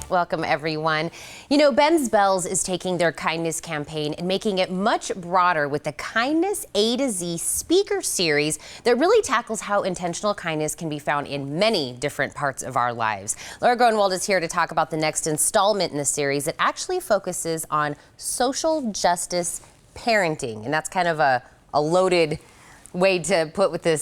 Welcome, everyone. You know, Ben's Bells is taking their kindness campaign and making it much broader with the Kindness A to Z speaker series that really tackles how intentional kindness can be found in many different parts of our lives. Laura Gronewold is here to talk about the next installment in the series that actually focuses on social justice parenting. And that's kind of a loaded way to put what this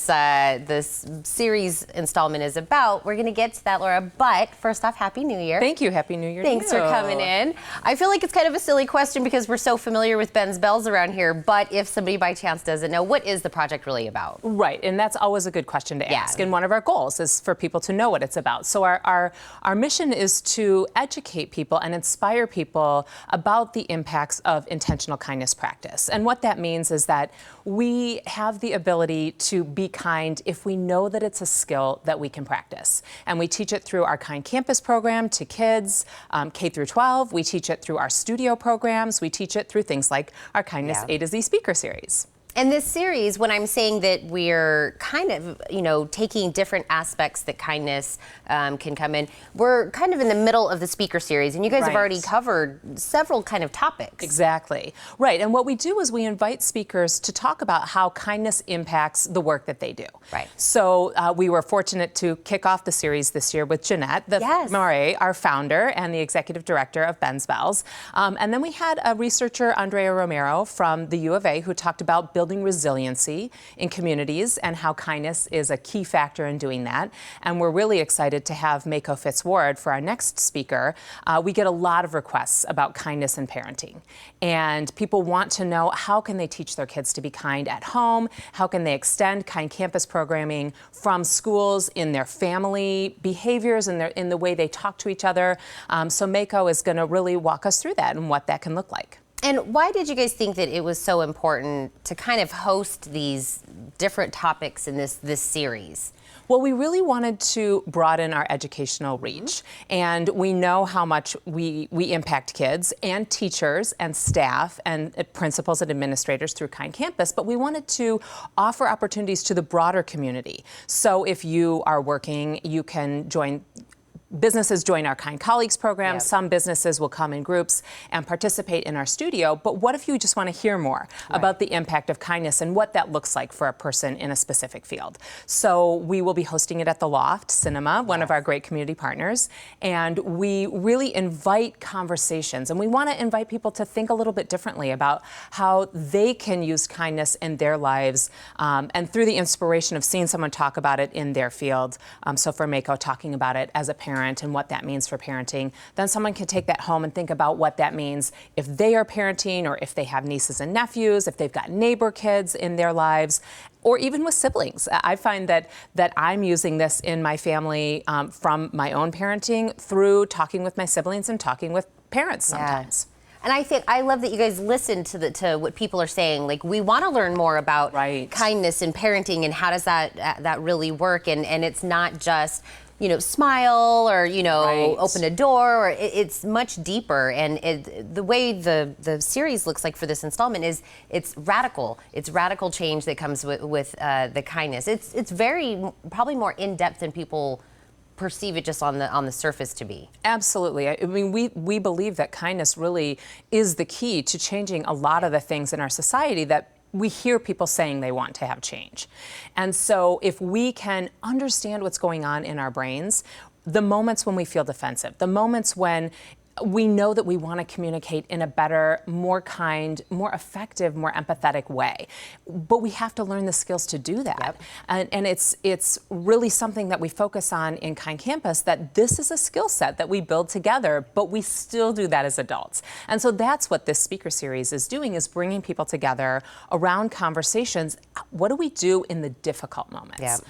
series installment is about. We're going to get to that, Laura, but first off, Happy New Year. Thank you. Happy New Year. Thanks for coming in. I feel like it's kind of a silly question because we're so familiar with Ben's Bells around here, but if somebody by chance doesn't know, what is the project really about? Right, and that's always a good question to ask. And one of our goals is for people to know what it's about. So our mission is to educate people and inspire people about the impacts of intentional kindness practice. And what that means is that we have the ability to be kind if we know that it's a skill that we can practice. And we teach it through our Kind Campus program to kids, K through 12. We teach it through our studio programs. We teach it through things like our Kindness A to Z speaker series. And this series, when I'm saying that we're kind of, you know, taking different aspects that kindness can come in, we're kind of in the middle of the speaker series, and you guys have already covered several kind of topics. Exactly. Right. And what we do is we invite speakers to talk about how kindness impacts the work that they do. Right. So we were fortunate to kick off the series this year with Jeanette Moray, our founder and the executive director of Ben's Bells. And then we had a researcher, Andrea Romero, from the U of A, who talked about building resiliency in communities and how kindness is a key factor in doing that. And we're really excited to have Mako Fitts Ward for our next speaker. We get a lot of requests about kindness and parenting. And people want to know, how can they teach their kids to be kind at home? How can they extend Kind Campus programming from schools in their family behaviors and in the way they talk to each other? So Mako is going to really walk us through that and what that can look like. And why did you guys think that it was so important to kind of host these different topics in this series? Well, we really wanted to broaden our educational reach. And we know how much we impact kids and teachers and staff and principals and administrators through Kind Campus, but we wanted to offer opportunities to the broader community. So if you are working, you can join. Businesses join our Kind Colleagues program. Some businesses will come in groups and participate in our studio. But what if you just want to hear more about the impact of kindness and what that looks like for a person in a specific field? So we will be hosting it at the Loft Cinema, one of our great community partners. And we really invite conversations. And we want to invite people to think a little bit differently about how they can use kindness in their lives and through the inspiration of seeing someone talk about it in their field. So for Mako, talking about it as a parent and what that means for parenting, then someone can take that home and think about what that means if they are parenting, or if they have nieces and nephews, if they've got neighbor kids in their lives, or even with siblings. I find that I'm using this in my family from my own parenting through talking with my siblings and talking with parents sometimes. And I love that you guys listen to what people are saying. Like, we want to learn more about kindness and parenting and how does that really work. And it's not just, you know, smile or, you know, open a door, or it's much deeper. And the way the series looks like for this installment is it's radical. It's radical change that comes with the kindness. It's very, probably more in-depth than people perceive it just on the surface to be. Absolutely. I mean, we believe that kindness really is the key to changing a lot of the things in our society that we hear people saying they want to have change. And so if we can understand what's going on in our brains, the moments when we feel defensive, the moments when we know that we want to communicate in a better, more kind, more effective, more empathetic way. But we have to learn the skills to do that. And it's really something that we focus on in Kind Campus, that this is a skill set that we build together, but we still do that as adults. And so that's what this speaker series is doing, is bringing people together around conversations. What do we do in the difficult moments?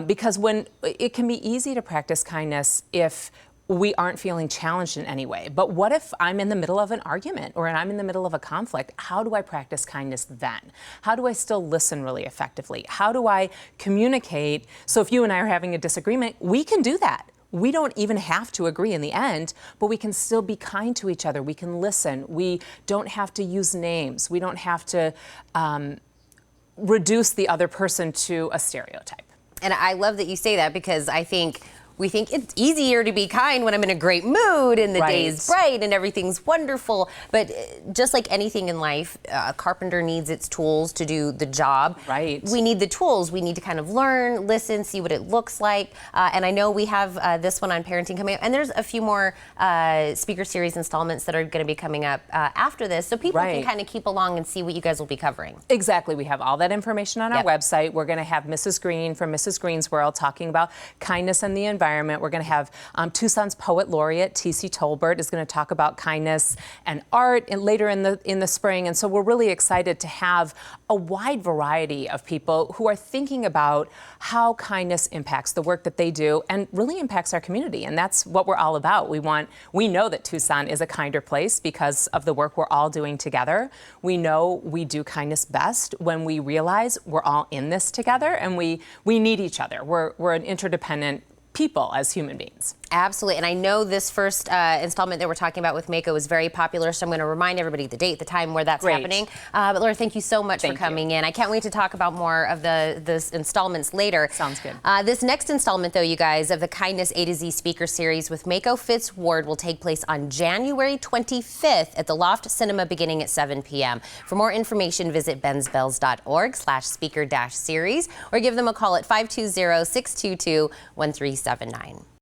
Because when it can be easy to practice kindness if we aren't feeling challenged in any way. But what if I'm in the middle of an argument or I'm in the middle of a conflict? How do I practice kindness then? How do I still listen really effectively? How do I communicate? So if you and I are having a disagreement, we can do that. We don't even have to agree in the end, but we can still be kind to each other. We can listen. We don't have to use names. We don't have to reduce the other person to a stereotype. And I love that you say that, because I think we think it's easier to be kind when I'm in a great mood and the day is bright and everything's wonderful. But just like anything in life, a carpenter needs its tools to do the job. Right. We need the tools. We need to kind of learn, listen, see what it looks like. And I know we have this one on parenting coming up, and there's a few more speaker series installments that are going to be coming up after this, so people can kind of keep along and see what you guys will be covering. Exactly. We have all that information on our website. We're going to have Mrs. Green from Mrs. Green's World talking about kindness and the environment. We're going to have Tucson's poet laureate T.C. Tolbert is going to talk about kindness and art later in the spring. And so we're really excited to have a wide variety of people who are thinking about how kindness impacts the work that they do and really impacts our community. And that's what we're all about. We know that Tucson is a kinder place because of the work we're all doing together. We know we do kindness best when we realize we're all in this together and we need each other. We're an interdependent people as human beings. Absolutely. And I know this first installment that we're talking about with Mako is very popular, so I'm going to remind everybody the date, the time where that's happening. But Laura, thank you so much for coming in. I can't wait to talk about more of the installments later. Sounds good. This next installment, though, you guys, of the Kindness A to Z speaker series with Mako Fitts Ward will take place on January 25th at the Loft Cinema beginning at 7 p.m. For more information, visit bensbells.org/speaker-series or give them a call at 520-622-1379.